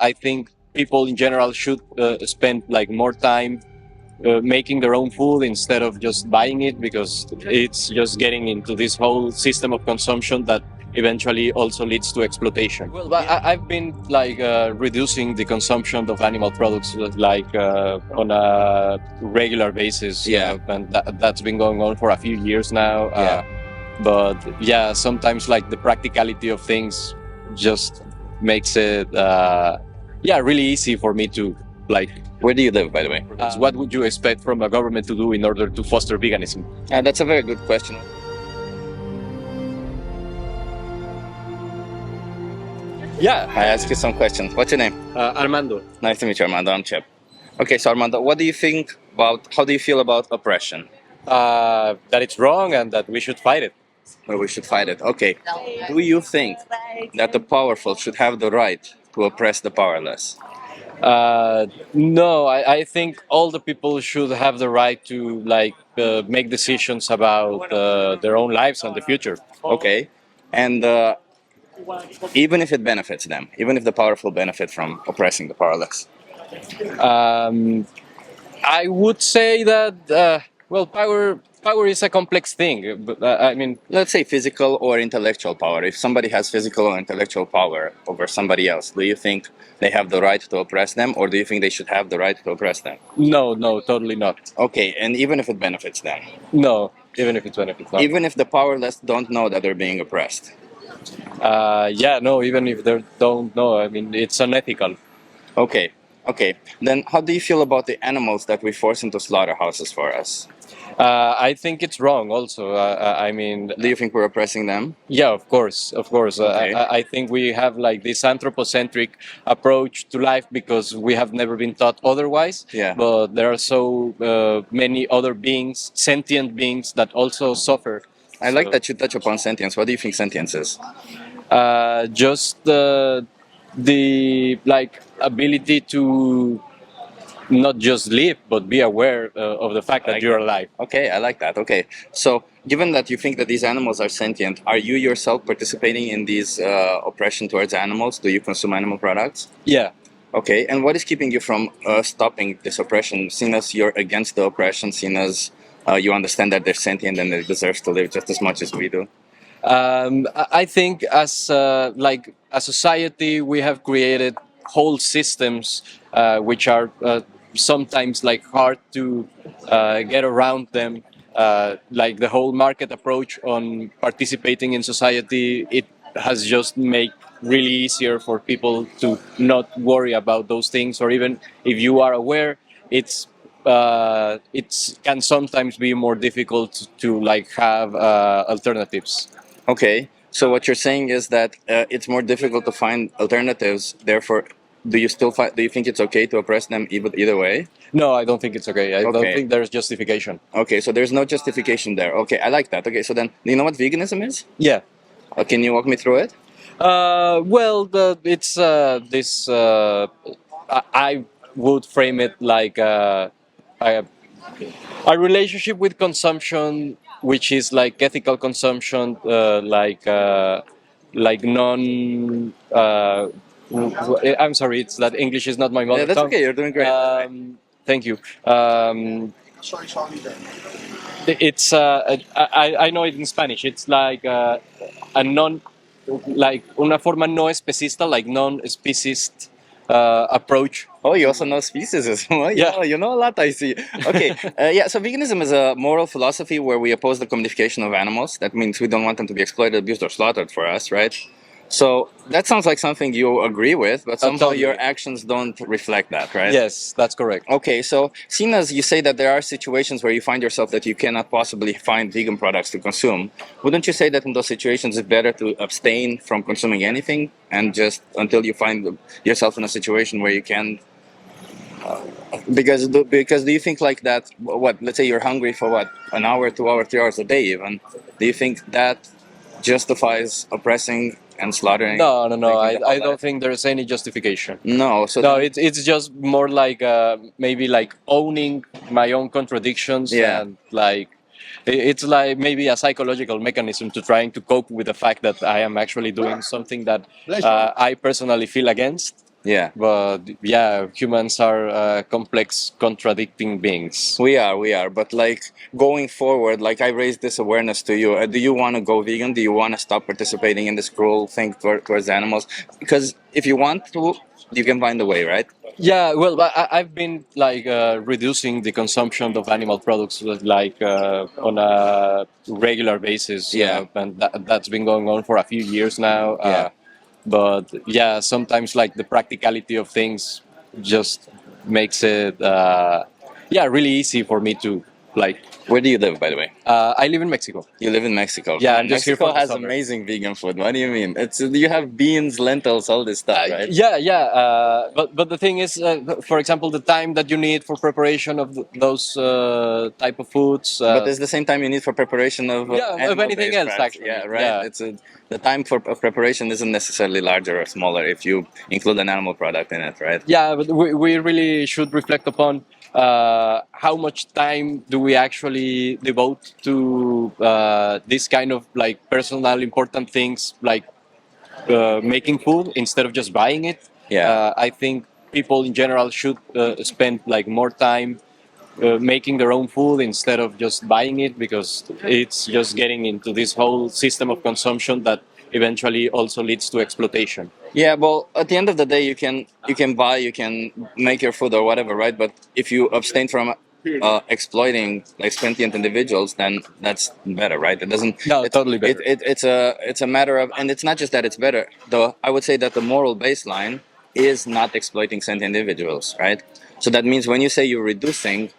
I think people in general should spend like more time making their own food instead of just buying it, because it's just getting into this whole system of consumption that eventually also leads to exploitation. Well, I've been like reducing the consumption of animal products like on a regular basis. Yeah. And that's been going on for a few years now. Yeah. But yeah, sometimes like the practicality of things just makes it really easy for me to like. Where do you live, by the way? What would you expect from a government to do in order to foster veganism? That's a very good question. Yeah, I ask you some questions. What's your name? Armando. Nice to meet you, Armando. I'm Chip. Okay, so Armando, what do you think about, how do you feel about oppression? That it's wrong and that we should fight it. Well, we should fight it. Okay. Do you think that the powerful should have the right to oppress the powerless? No, I think all the people should have the right to like make decisions about their own lives and the future. Okay. And even if it benefits them, even if the powerful benefit from oppressing the powerless. Um, I would say that well, power is a complex thing. But I mean, Let's say physical or intellectual power. If somebody has physical or intellectual power over somebody else, do you think they have the right to oppress them, or do you think they should have the right to oppress them? no, totally not. Okay, and even if it benefits them, No, even if it's benefits. No. even if the powerless don't know that they're being oppressed. Yeah, no, even if they don't know, I mean, it's unethical. Okay, okay. Then how do you feel about the animals that we force into slaughterhouses for us? I think it's wrong also. I mean, Do you think we're oppressing them? yeah, of course, of course. Okay. I think we have like this anthropocentric approach to life because we have never been taught otherwise. Yeah. But there are so many other beings, sentient beings, that also suffer. I like that you touch upon sentience. What do you think sentience is? Just the like ability to not just live but be aware of the fact that like you're that. alive. Okay, I like that. Okay, so given that you think that these animals are sentient, are you yourself participating in these oppression towards animals? Do you consume animal products? Yeah. Okay, and what is keeping you from stopping this oppression, seeing as you're against the oppression, seeing as you understand that they're sentient and they deserve to live just as much as we do? I think as like a society we have created whole systems which are sometimes like hard to get around them. Like the whole market approach on participating in society, it has just made really easier for people to not worry about those things, or even if you are aware, it can sometimes be more difficult to like have alternatives. Okay, so what you're saying is that it's more difficult to find alternatives. Therefore, do you still do you think it's okay to oppress them either way? No, I don't think it's okay. I don't Okay. think there's justification. Okay, so there's no justification there. Okay, I like that. Okay, so then, do you know what veganism is? Yeah. Can you walk me through it? Well, it's this. I would frame it like a relationship with consumption, which is like ethical consumption, like non. I'm sorry, it's that English is not my mother Yeah, that's tongue. okay. You're doing great. Thank you. It's I know it in Spanish. It's like a non, like una forma no especista, like non-speciest approach. Oh, you also know speciesism. Oh, Yeah. you know a lot, I see. Okay, yeah, so veganism is a moral philosophy where we oppose the commodification of animals. That means we don't want them to be exploited, abused, or slaughtered for us, right? So that sounds like something you agree with, but somehow Totally. your actions don't reflect that, right? Yes, that's correct. Okay, so seeing as you say that there are situations where you find yourself that you cannot possibly find vegan products to consume, wouldn't you say that in those situations it's better to abstain from consuming anything and just until you find yourself in a situation where you can? Because do you think like that? What, let's say you're hungry for what, an hour, 2 hours, 3 hours a day, even? Do you think that justifies oppressing and slaughtering? No. like, I don't think there's any justification. No. So No, then- it's just more like maybe like owning my own contradictions. Yeah. And like it's like maybe a psychological mechanism to trying to cope with the fact that I am actually doing something that I personally feel against. Yeah. But yeah, humans are complex, contradicting beings. We are. But like going forward, like I raised this awareness to you. Do you want to go vegan? Do you want to stop participating in this cruel thing towards animals? Because if you want to, you can find a way, right? Yeah, well, I've been like reducing the consumption of animal products like on a regular basis, Yeah. and that's been going on for a few years now. Yeah. But yeah, sometimes like the practicality of things just makes it yeah really easy for me to like. Where do you live, by the way? I live in Mexico. You live in Mexico. Yeah, Come I'm on, just here for Mexico the has summer. amazing vegan food. What do you mean? It's you have beans, lentils, all this stuff, right? Yeah. But the thing is, for example, the time that you need for preparation of those type of foods. But it's the same time you need for preparation of Yeah, of anything animal-based else products. actually. Yeah, right. Yeah. It's the time for of preparation isn't necessarily larger or smaller if you include an animal product in it, right? Yeah, but we really should reflect upon how much time do we actually devote to this kind of like personal important things like making food instead of just buying it. Yeah. I think people in general should spend like more time making their own food instead of just buying it because it's just getting into this whole system of consumption that eventually also leads to exploitation. Yeah, well, at the end of the day, you can buy, you can make your food or whatever, right? But if you abstain from exploiting like sentient individuals, then that's better, right? It doesn't. No, totally better. It's a matter of, and it's not just that it's better. Though I would say that the moral baseline is not exploiting sentient individuals, right? So that means when you say you're reducing,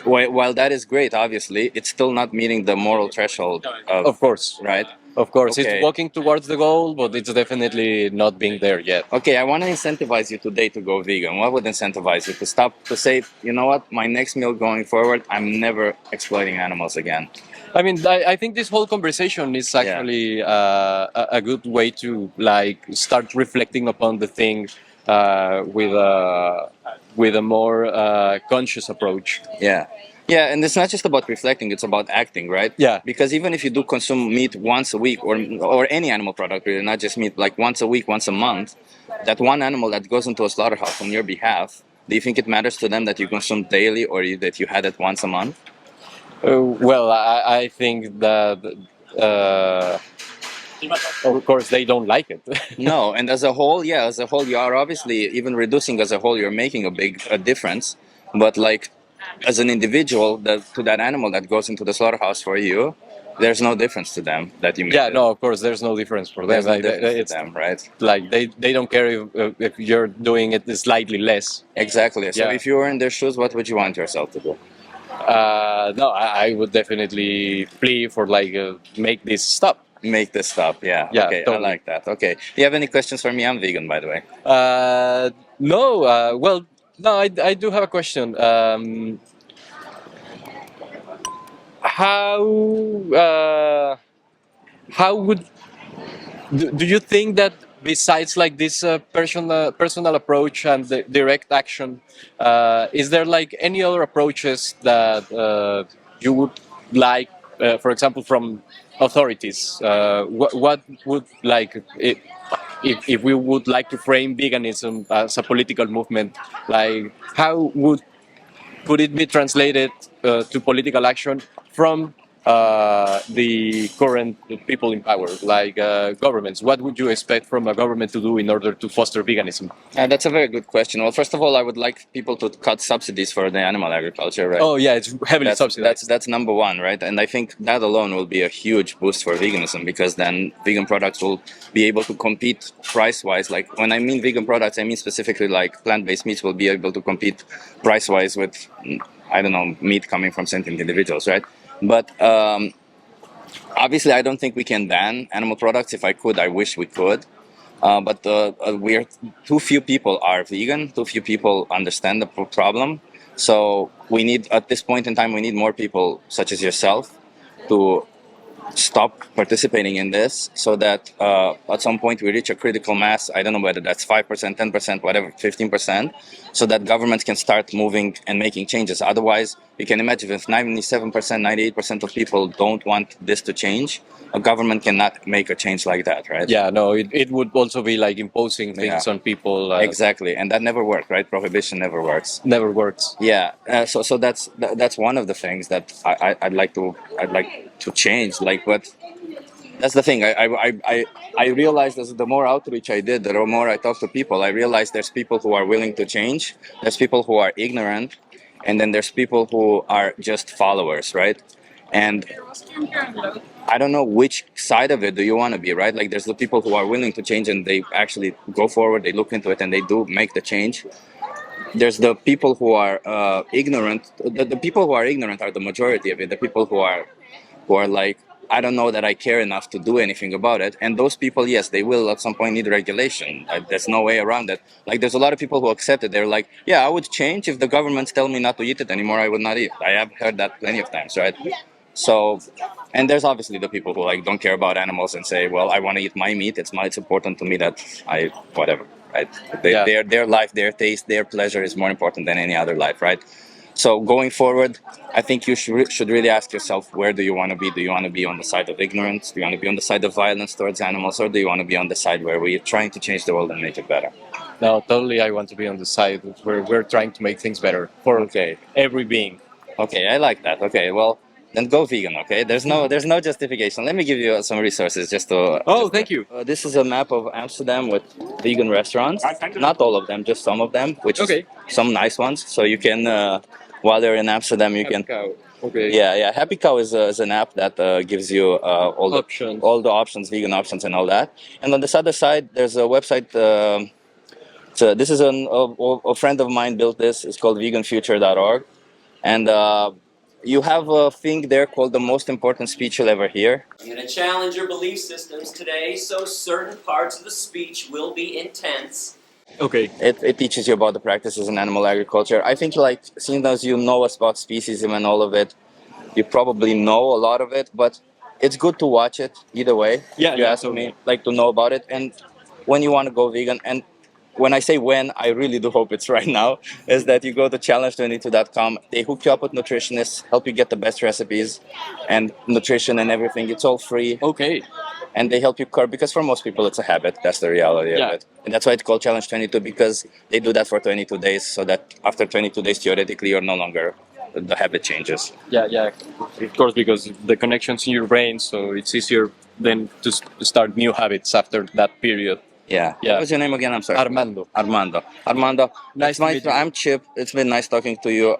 while that is great, obviously, it's still not meeting the moral threshold Of course. right? Of course, Okay. it's walking towards the goal, but it's definitely not being there yet. Okay, I want to incentivize you today to go vegan. What would incentivize you to stop, to say, you know what, my next meal going forward, I'm never exploiting animals again? I mean, I think this whole conversation is actually a good way to like start reflecting upon the thing with a more conscious approach. Yeah. Yeah, and it's not just about reflecting, it's about acting, right? Yeah. Because even if you do consume meat once a week or any animal product, really, not just meat, like once a week, once a month, that one animal that goes into a slaughterhouse on your behalf, do you think it matters to them that you consume daily or that you had it once a month? Well, I think that of course they don't like it. No, and as a whole, yeah, as a whole, you are obviously even reducing as a whole, you're making a difference. But like as an individual, to that animal that goes into the slaughterhouse for you, there's no difference to them that you made. Yeah, it. no, of course, there's no difference for them. There's no Like, difference it's to them, right? like they don't care if you're doing it slightly less. Exactly. So Yeah. if you were in their shoes, what would you want yourself to do? No, I would definitely plea for like make this stop. Make this stop. Yeah. Yeah, Okay. totally. I like that. Okay. Do you have any questions for me? I'm vegan, by the way. No, well, no, I do have a question. How how would do you think that besides like this personal approach and the direct action, is there like any other approaches that you would like, for example, from authorities? What would like if we would like to frame veganism as a political movement, like how could it be translated to political action from the current people in power, like governments? What would you expect from a government to do in order to foster veganism? That's a very good question. Well, first of all, I would like people to cut subsidies for the animal agriculture, right? Oh yeah, it's heavily subsidized. That's number one, right? And I think that alone will be a huge boost for veganism because then vegan products will be able to compete price-wise. Like when I mean vegan products, I mean specifically like plant-based meats will be able to compete price-wise with, I don't know, meat coming from sentient individuals, right? But obviously, I don't think we can ban animal products. If I could, I wish we could. But we're too few people are vegan. Too few people understand the problem. So we need, at this point in time, we need more people such as yourself to stop participating in this so that at some point we reach a critical mass. I don't know whether that's 5%, 10%, whatever, 15%, so that governments can start moving and making changes. Otherwise, you can imagine if 97%, 98% of people don't want this to change, a government cannot make a change like that, right? Yeah, no, it would also be like imposing things Yeah. on people. Exactly, and that never worked, right? Prohibition never works. Never works. Yeah, so that's one of the things that I'd like to change. Like, but that's the thing. I realized as the more outreach I did, the more I talked to people, I realized there's people who are willing to change, there's people who are ignorant, and then there's people who are just followers, right? And I don't know which side of it do you want to be, right? Like, there's the people who are willing to change and they actually go forward, they look into it, and they do make the change. There's the people who are ignorant. The people who are ignorant are the majority of it. The people who are like, I don't know that I care enough to do anything about it. And those people, yes, they will at some point need regulation. There's no way around it. Like, there's a lot of people who accept it. They're like, yeah, I would change if the governments tell me not to eat it anymore. I would not eat. I have heard that plenty of times, right? So, and there's obviously the people who like don't care about animals and say, well, I want to eat my meat. It's important to me that I whatever, right? Yeah. Their life, their taste, their pleasure is more important than any other life, right? So going forward, I think you should really ask yourself, where do you want to be? Do you want to be on the side of ignorance? Do you want to be on the side of violence towards animals, or do you want to be on the side where we're trying to change the world and make it better? No, totally. I want to be on the side where we're trying to make things better for Okay. every being. Okay, I like that. Okay, well, then go vegan. Okay, there's no justification. Let me give you some resources just to. Oh, thank you. This is a map of Amsterdam with vegan restaurants. Not all of them, just some of them, which Okay. is some nice ones. So you can, while you're in Amsterdam, you can. Cow. Okay. Yeah. Happy Cow is an app that gives you Options. all the options, vegan options, and all that. And on this other side, there's a website. So this is a friend of mine built this. It's called veganfuture.org. And you have a thing there called the most important speech you'll ever hear. I'm going to challenge your belief systems today, so certain parts of the speech will be intense. Okay. It teaches you about the practices in animal agriculture. I think, like, seeing as you know about speciesism and all of it, you probably know a lot of it, but it's good to watch it either way. Yeah, if you yeah, ask totally. me, like, to know about it. And when you want to go vegan, and when I say when, I really do hope it's right now, is that you go to challenge22.com. They hook you up with nutritionists, help you get the best recipes and nutrition and everything. It's all free. Okay. And they help you curb, because for most people it's a habit. That's the reality Yeah. of it. And that's why it's called Challenge 22, because they do that for 22 days, so that after 22 days, theoretically, you're no longer, the habit changes. Yeah. Of course, because the connections in your brain, so it's easier then to start new habits after that period. Yeah. Yeah. What was your name again? I'm sorry. Armando. Armando. Nice to meet you. I'm Chip. It's been nice talking to you.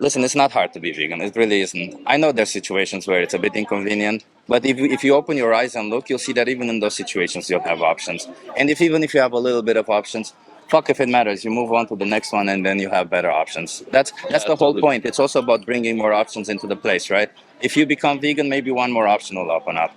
Listen, it's not hard to be vegan. It really isn't. I know there's situations where it's a bit inconvenient, but if you open your eyes and look, you'll see that even in those situations, you'll have options. And even if you have a little bit of options, fuck if it matters. You move on to the next one, and then you have better options. That's the whole totally. point. It's also about bringing more options into the place, right? If you become vegan, maybe one more option will open up.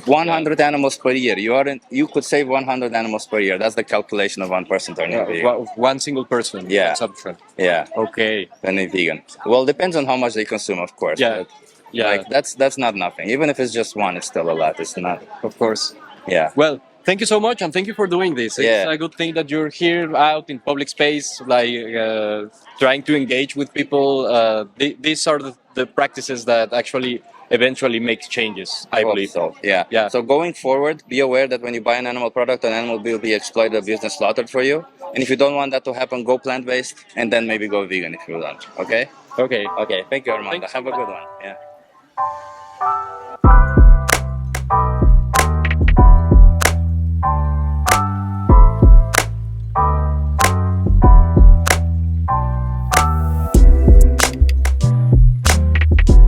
100 animals per year. You could save 100 animals per year. That's the calculation of one person turning vegan. One single person. Yeah. Consumption. Yeah. Okay. Turning vegan. Well, depends on how much they consume, of course. Yeah. But, Yeah. like, that's not nothing. Even if it's just one, it's still a lot. It's not. Of course. Yeah. Well, thank you so much, and thank you for doing this. It's Yeah. a good thing that you're here out in public space, like trying to engage with people. These are the practices that actually eventually make changes, I hope believe. so. Yeah. Yeah. So going forward, be aware that when you buy an animal product, an animal will be exploited, abused, and slaughtered for you. And if you don't want that to happen, go plant-based, and then maybe go vegan if you want. Okay. Okay. Okay. Thank you, Armando. Thanks so Have a much. good one. Yeah.